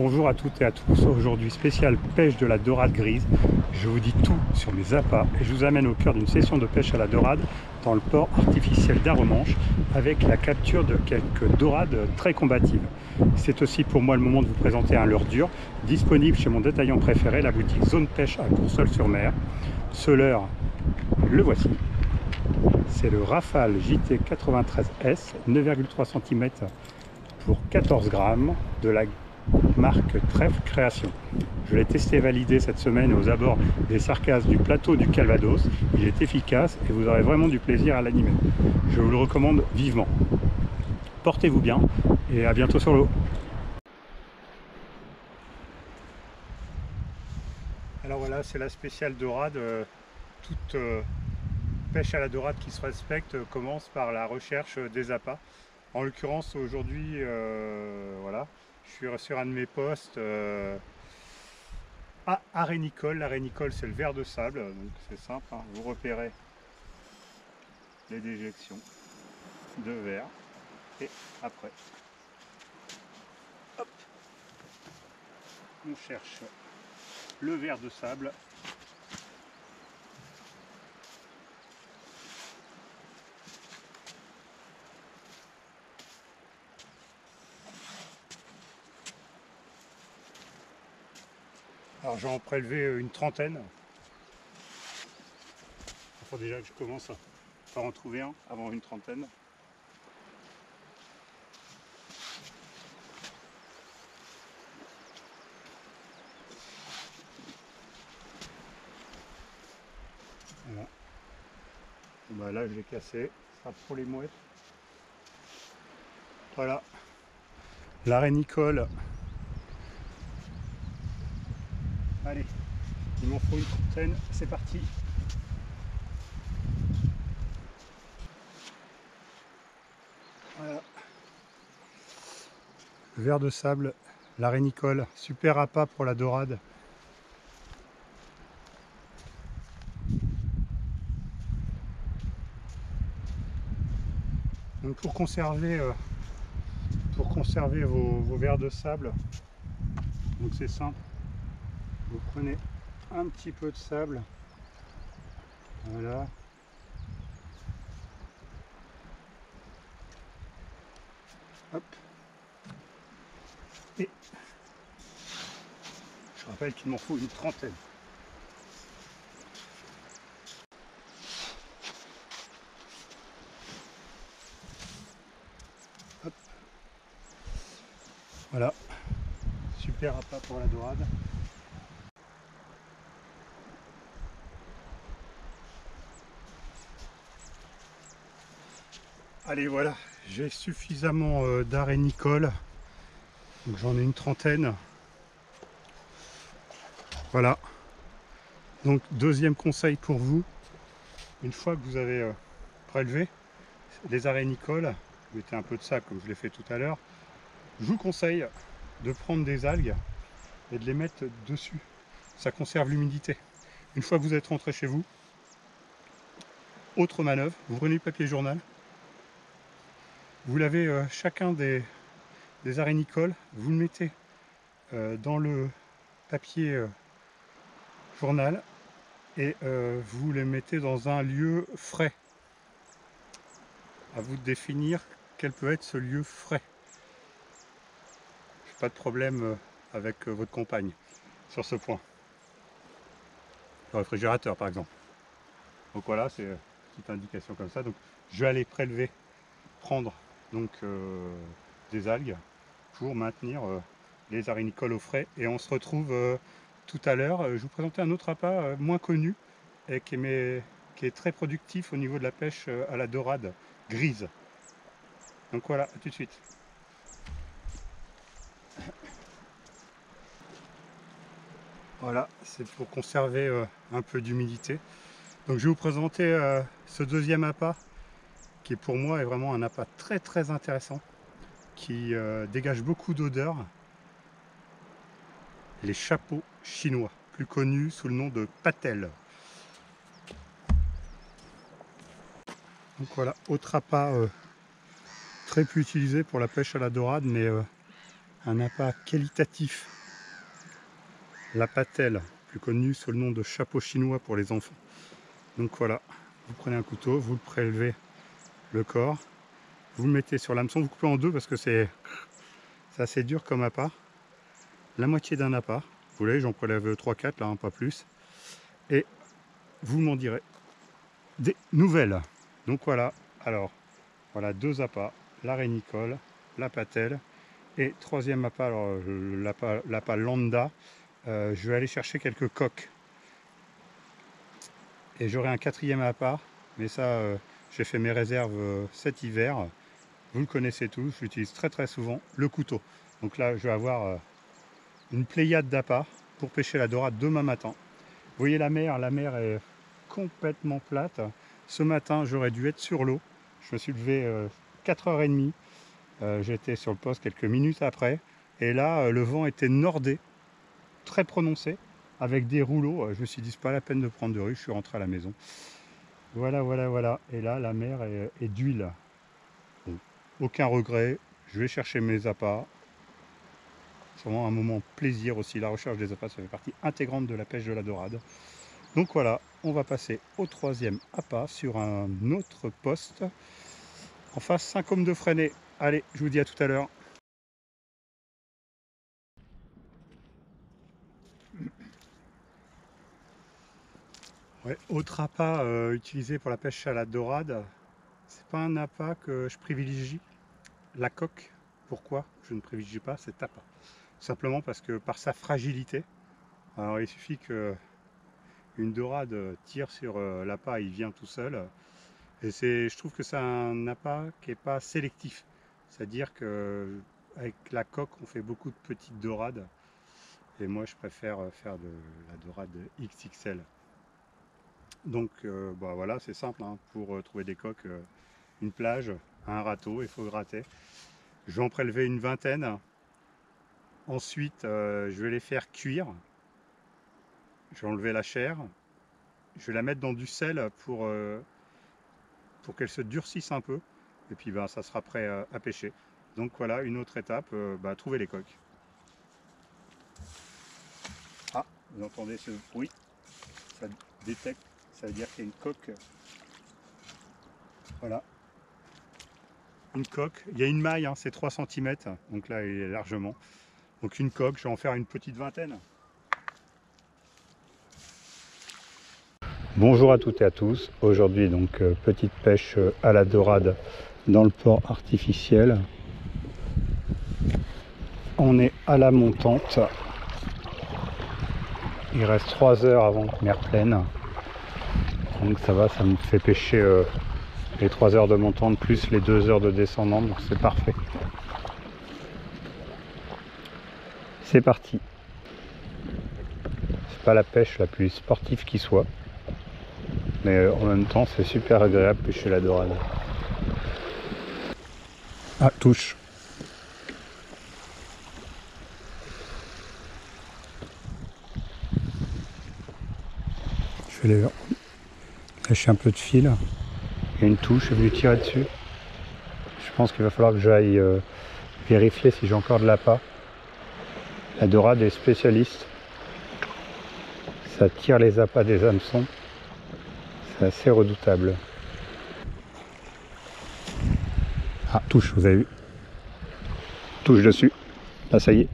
Bonjour à toutes et à tous, aujourd'hui spécial pêche de la dorade grise. Je vous dis tout sur mes appâts et je vous amène au cœur d'une session de pêche à la dorade dans le port artificiel d'Arremanche avec la capture de quelques dorades très combatives. C'est aussi pour moi le moment de vous présenter un leurre dur disponible chez mon détaillant préféré, la boutique Zone Pêche à Courseulles-sur-Mer. Ce leurre, le voici. C'est le Rafale JT 93S, 9,3 cm pour 14 grammes de la marque Trèfle Création. Je l'ai testé et validé cette semaine aux abords des Sarcasses du plateau du Calvados. Il est efficace et vous aurez vraiment du plaisir à l'animer. Je vous le recommande vivement. Portez-vous bien et à bientôt sur l'eau. Alors voilà, c'est la spéciale dorade. Toute pêche à la dorade qui se respecte commence par la recherche des appâts. En l'occurrence aujourd'hui, voilà, je suis sur un de mes postes à arénicole. L'arénicole, c'est le ver de sable, donc c'est simple, hein. Vous repérez les déjections de verre et après, hop, on cherche le ver de sable. Alors j'en ai prélevé une trentaine. Il faut déjà que je commence par en trouver un avant une trentaine. Voilà. Bah là je l'ai cassé, ça sera pour les mouettes. Voilà. L'arénicole. Allez, il m'en faut une trentaine, c'est parti. Voilà. Le ver de sable, l'arénicole, super appât pour la dorade. Donc pour conserver vos vers de sable, donc c'est simple. Vous prenez un petit peu de sable, voilà. Hop. Et je rappelle qu'il m'en faut une trentaine. Hop. Voilà, super appât pour la dorade. Allez, voilà, j'ai suffisamment d'arénicole, donc j'en ai une trentaine. Voilà, donc deuxième conseil pour vous, une fois que vous avez prélevé les arénicoles, vous mettez un peu de sable comme je l'ai fait tout à l'heure, je vous conseille de prendre des algues et de les mettre dessus, ça conserve l'humidité. Une fois que vous êtes rentré chez vous, autre manœuvre, vous prenez le papier journal, vous lavez chacun des arénicoles, vous le mettez dans le papier journal et vous les mettez dans un lieu frais. À vous de définir quel peut être ce lieu frais. Je n'ai pas de problème avec votre compagne sur ce point. Le réfrigérateur par exemple. Donc voilà, c'est une petite indication comme ça. Donc je vais aller prendre donc des algues pour maintenir les arénicoles au frais. Et on se retrouve tout à l'heure. Je vais vous présenter un autre appât moins connu et qui est très productif au niveau de la pêche à la dorade grise. Donc voilà, à tout de suite. Voilà, c'est pour conserver un peu d'humidité. Donc je vais vous présenter ce deuxième appât qui pour moi est vraiment un appât très très intéressant, qui dégage beaucoup d'odeurs. Les chapeaux chinois, plus connus sous le nom de patelle. Donc voilà, autre appât très peu utilisé pour la pêche à la dorade, mais Un appât qualitatif. La patelle, plus connue sous le nom de chapeau chinois pour les enfants. Donc voilà, vous prenez un couteau, vous le prélevez le corps, vous le mettez sur l'hameçon, vous coupez en deux parce que c'est assez dur comme appât. La moitié d'un appât, vous voulez, j'en prélève 3-4 là, hein, pas plus. Et vous m'en direz des nouvelles. Donc voilà, alors voilà 2 appâts, la rénicole, la patelle et troisième appât, alors l'appât lambda. Je vais aller chercher quelques coques et j'aurai un 4e appât, mais ça j'ai fait mes réserves cet hiver. Vous le connaissez tous, je l'utilise très souvent, le couteau. Donc là je vais avoir une pléiade d'appâts pour pêcher la dorade demain matin. Vous voyez la mer est complètement plate. Ce matin j'aurais dû être sur l'eau, je me suis levé 4h30, j'étais sur le poste quelques minutes après, et là le vent était nordé, très prononcé, avec des rouleaux. Je me suis dit c'est pas la peine de prendre de rue, je suis rentré à la maison. Voilà. Et là la mer est d'huile. Bon, aucun regret, je vais chercher mes appâts. C'est vraiment un moment plaisir aussi, la recherche des appâts, ça fait partie intégrante de la pêche de la dorade. Donc voilà, on va passer au 3e appât sur un autre poste. En face, Saint-Côme de Fresnay. Allez, je vous dis à tout à l'heure. Ouais, autre appât utilisé pour la pêche à la dorade, c'est pas un appât que je privilégie, la coque. Pourquoi je ne privilégie pas cet appât? Simplement parce que par sa fragilité, alors il suffit que une dorade tire sur l'appât, il vient tout seul. Et je trouve que c'est un appât qui n'est pas sélectif. C'est-à-dire qu'avec la coque, on fait beaucoup de petites dorades. Et moi, je préfère faire de la dorade XXL. Donc bah voilà, c'est simple, hein, pour trouver des coques, une plage, un râteau, il faut gratter. Je vais en prélever une vingtaine. Ensuite, je vais les faire cuire. Je vais enlever la chair. Je vais la mettre dans du sel pour qu'elle se durcisse un peu. Et puis ben, ça sera prêt à pêcher. Donc voilà, une autre étape, trouver les coques. Ah, vous entendez ce bruit? Ça détecte, ça veut dire qu'il y a une coque. Voilà. Une coque, il y a une maille, hein, c'est 3 cm, donc là il est largement. Donc une coque, je vais en faire une petite vingtaine. Bonjour à toutes et à tous, aujourd'hui donc petite pêche à la dorade dans le port artificiel. On est à la montante, il reste 3 heures avant mer pleine, donc ça va, ça me fait pêcher les 3 heures de montante plus les 2 heures de descendante, donc c'est parfait. C'est parti. C'est pas la pêche la plus sportive qui soit, mais en même temps c'est super agréable pêcher la dorade. Ah, touche. Je vais lâcher un peu de fil. Il y a une touche, je vais lui tirer dessus. Je pense qu'il va falloir que j'aille vérifier si j'ai encore de l'appât. La dorade est spécialiste. Ça tire les appâts des hameçons. C'est assez redoutable. Ah, touche, vous avez vu. Touche dessus. Là, ça y est.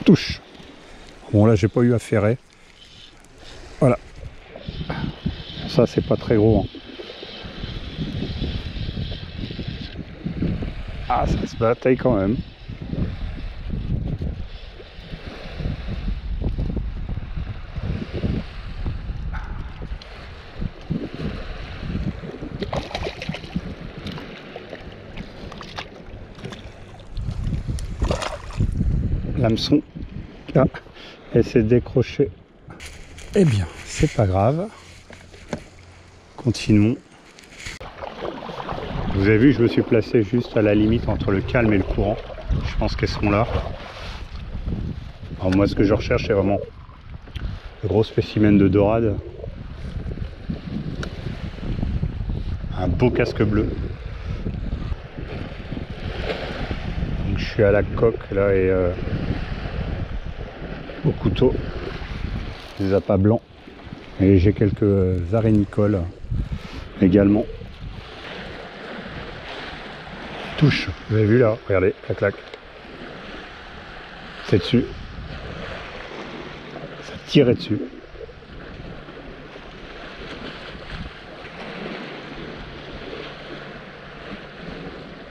Touche. Bon, là, j'ai pas eu à ferrer. Voilà. Ça, c'est pas très gros. Hein. Ah, ça se bataille quand même. L'hameçon, là, elle s'est décrochée. Eh bien, c'est pas grave. Continuons. Vous avez vu, je me suis placé juste à la limite entre le calme et le courant. Je pense qu'elles sont là. Alors moi, ce que je recherche, c'est vraiment le gros spécimen de dorade. Un beau casque bleu. Donc je suis à la coque là et au couteau, des appâts blancs. Et j'ai quelques arénicoles également. Touche, vous avez vu là, regardez, clac clac. C'est dessus. Ça tirait dessus.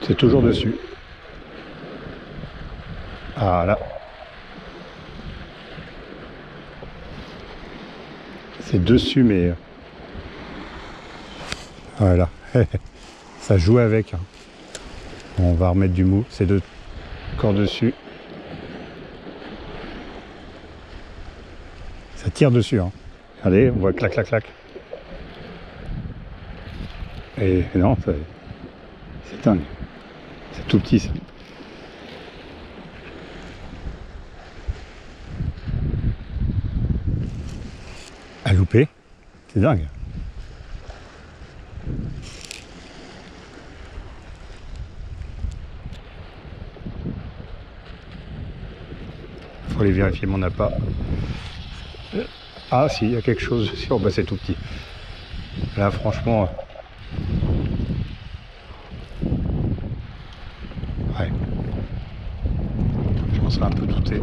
C'est toujours dessus. Ah là. C'est dessus mais... Voilà. Ça joue avec. On va remettre du mou. C'est encore dessus. Ça tire dessus. Hein. Regardez, on voit clac clac clac. Et non, c'est dingue. C'est tout petit ça. À louper, c'est dingue. Faut aller vérifier mon appât. Ah si, il y a quelque chose. Oh, bah, c'est tout petit. Là franchement... Ouais. Je m'en serais un peu douté.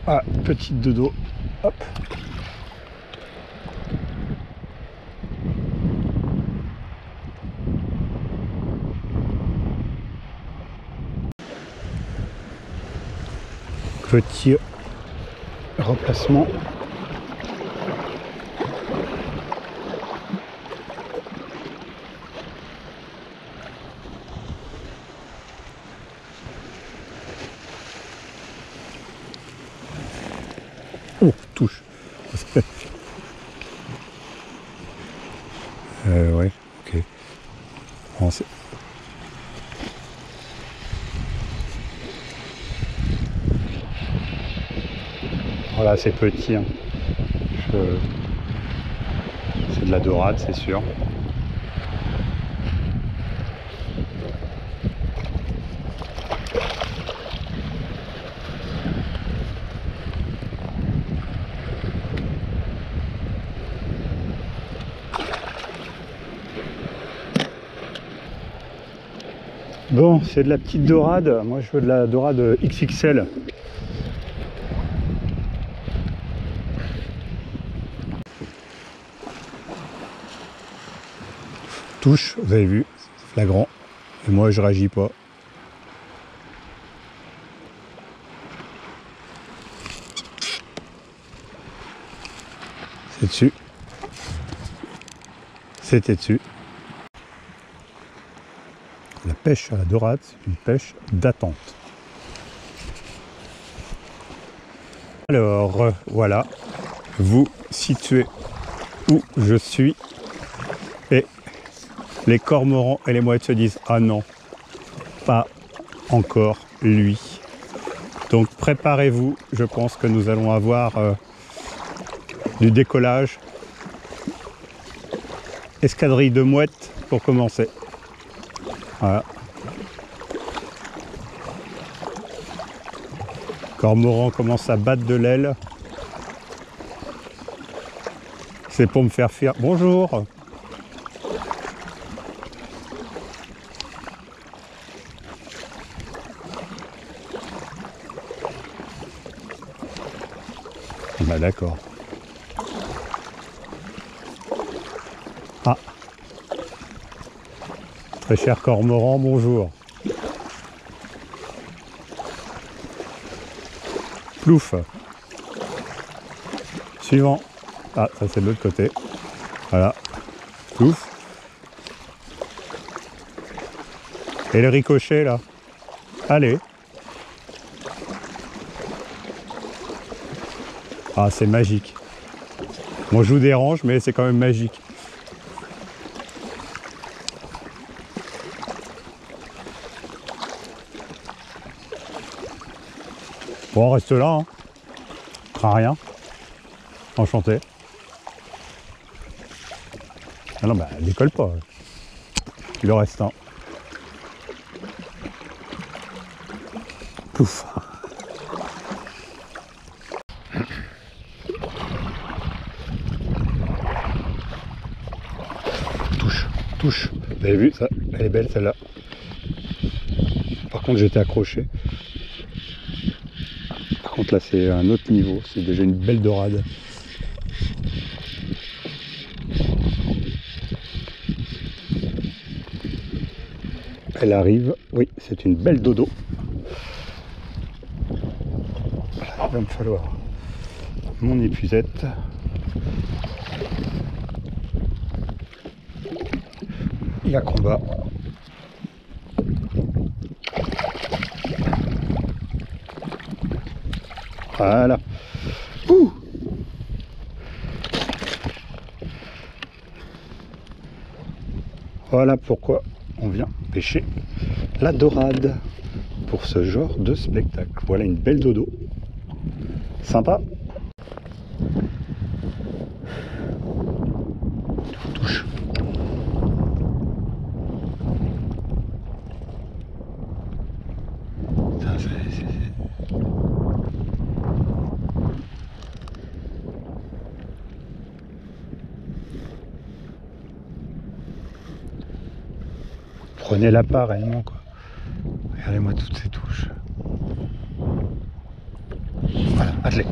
Ah, petite de dos. Hop. Petit remplacement. Oh, touche. Ouais, ok. Bon, voilà, c'est petit. Hein. C'est de la dorade, c'est sûr. Bon, c'est de la petite dorade. Moi, je veux de la dorade XXL. Touche, vous avez vu, flagrant. Et moi, je réagis pas. C'est dessus. C'était dessus. La pêche à la dorade, c'est une pêche d'attente. Alors, voilà, vous situez où je suis. Et les cormorans et les mouettes se disent « Ah non, pas encore lui ». Donc préparez-vous, je pense que nous allons avoir du décollage. Escadrille de mouettes pour commencer. Voilà. Cormoran commence à battre de l'aile. C'est pour me faire fuir. Bonjour. Bah d'accord. Ah. Très cher cormoran, bonjour. Plouf. Suivant. Ah, ça c'est de l'autre côté. Voilà. Plouf. Et le ricochet là. Allez. Ah, c'est magique. Bon, je vous dérange, mais c'est quand même magique. Bon, on reste là, hein. Crains rien. Enchanté. Ah non, bah elle décolle pas. Il en reste un. Pouf. Touche, touche. Vous avez vu ça? Elle est belle celle-là. Par contre j'étais accroché. Par contre là c'est un autre niveau. C'est déjà une belle dorade. Elle arrive. Oui, c'est une belle dodo. Voilà, il va me falloir mon épuisette. Il y a combat. Voilà. Ouh. Voilà pourquoi on vient pêcher la dorade pour ce genre de spectacle. Voilà une belle dodo. Sympa. Touche. Putain, prenez la part réellement quoi. Regardez-moi toutes ces touches. Voilà, attelez.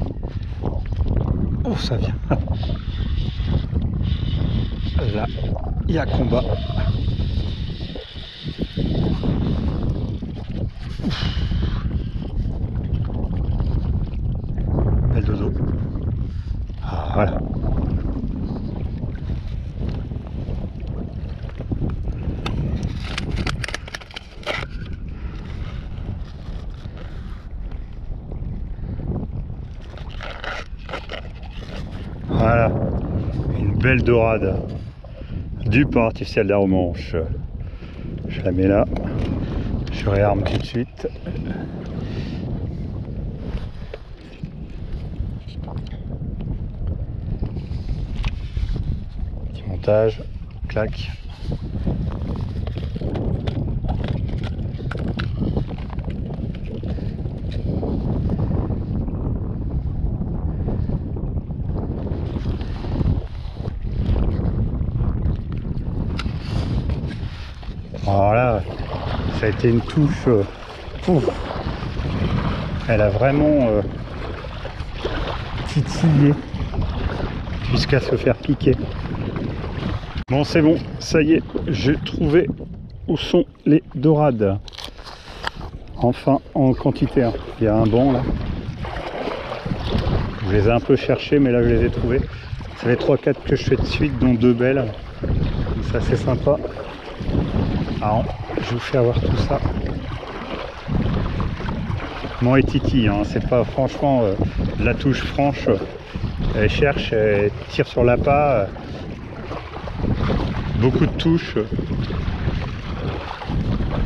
Oh ça vient. Là, il y a combat. Belle dodo. Ah voilà. Voilà, une belle dorade du port artificiel d'Arromanches. Je la mets là, je réarme tout de suite. Petit montage, clac. Voilà, ça a été une touche. Elle a vraiment titillé jusqu'à se faire piquer. Bon, c'est bon, ça y est, j'ai trouvé où sont les dorades. Enfin, en quantité. Hein. Il y a un banc là. Je les ai un peu cherchés, mais là je les ai trouvés. Ça fait 3-4 que je fais de suite, dont 2 belles. Ça c'est sympa. Alors, je vous fais avoir tout ça. Mon et Titi, hein, c'est pas franchement la touche franche. Elle cherche, elle tire sur l'appât. Beaucoup de touches,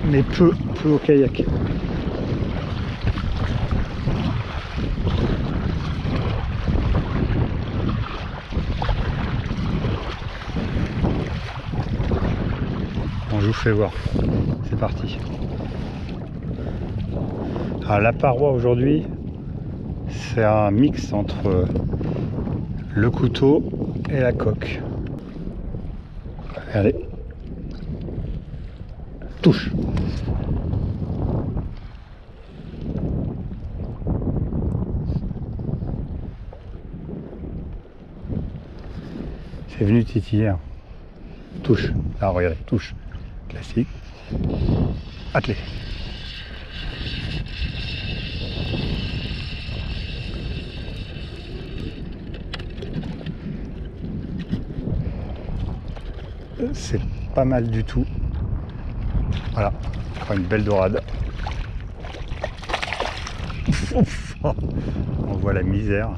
mais peu au kayak. Bon, je vous fais voir. C'est parti. Alors, la paroi aujourd'hui, c'est un mix entre le couteau et la coque. Regardez. Touche. C'est venu titiller. Hein. Touche. Ah, regardez, touche. Classique. Attelé. C'est pas mal du tout. Voilà, une belle dorade. On voit la misère.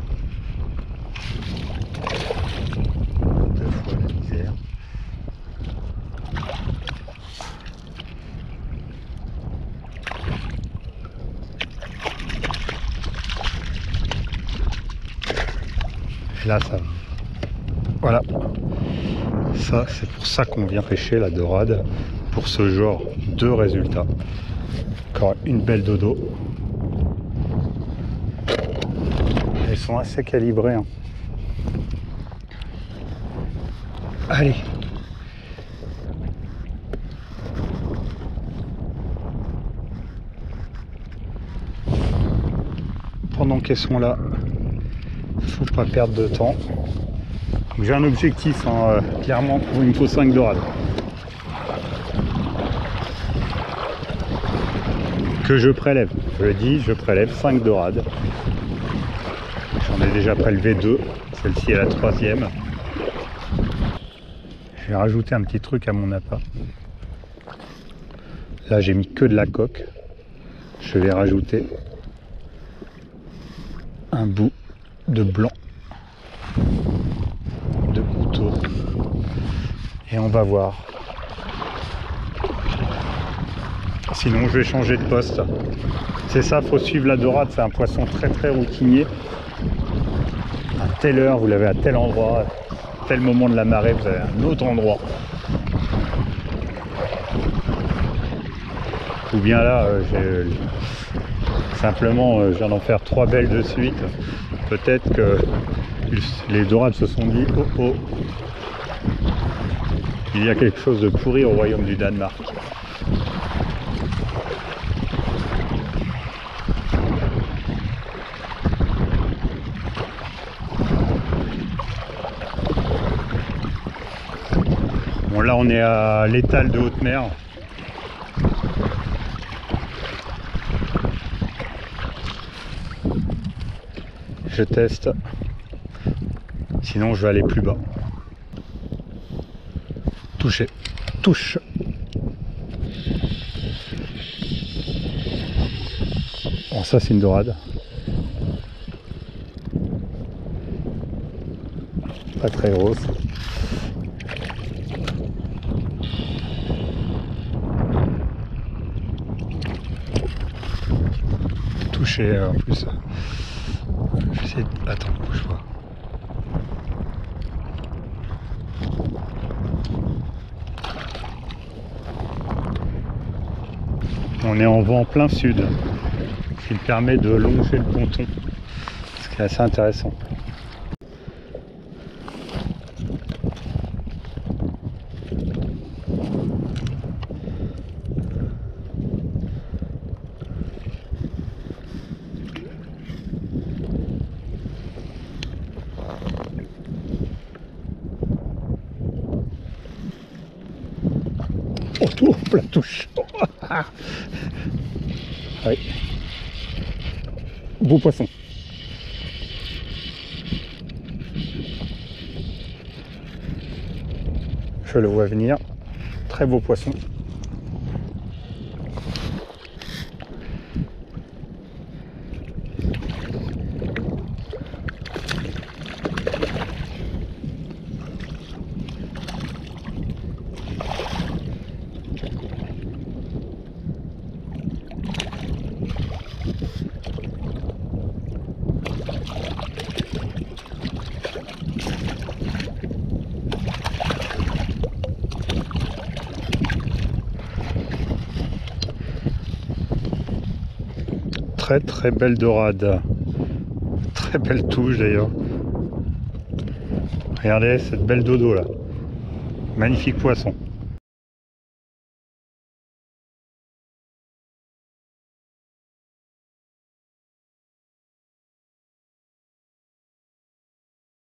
2 fois la misère. Et là, ça. Voilà. Ça, c'est pour ça qu'on vient pêcher la dorade, pour ce genre de résultats. Encore une belle dodo. Elles sont assez calibrées, hein. Allez. Pendant qu'elles sont là, faut pas perdre de temps. J'ai un objectif, hein, clairement, il me faut 5 dorades. Que je prélève. Je dis, je prélève 5 dorades. J'en ai déjà prélevé 2. Celle-ci est la 3e. Je vais rajouter un petit truc à mon appât. Là, j'ai mis que de la coque. Je vais rajouter un bout de blanc de couteau. Et on va voir. Sinon, je vais changer de poste. C'est ça, faut suivre la dorade. C'est un poisson très très routinier. À telle heure, vous l'avez à tel endroit. À tel moment de la marée, vous avez un autre endroit. Ou bien là, simplement, je viens d'en faire 3 belles de suite. Peut-être que les dorades se sont dit oh oh, il y a quelque chose de pourri au royaume du Danemark. Bon, là on est à l'étal de haute mer. Je teste, sinon je vais aller plus bas. Toucher, touche. Bon, ça c'est une dorade. Pas très grosse. Toucher en plus. Je vais essayer de... Attends, bouge pas. On est en vent plein sud, ce qui permet de longer le ponton, ce qui est assez intéressant. Oh, la touche. Oui. Beau poisson. Je le vois venir. Très beau poisson. Très très belle dorade, très belle touche d'ailleurs. Regardez cette belle dodo là, magnifique poisson.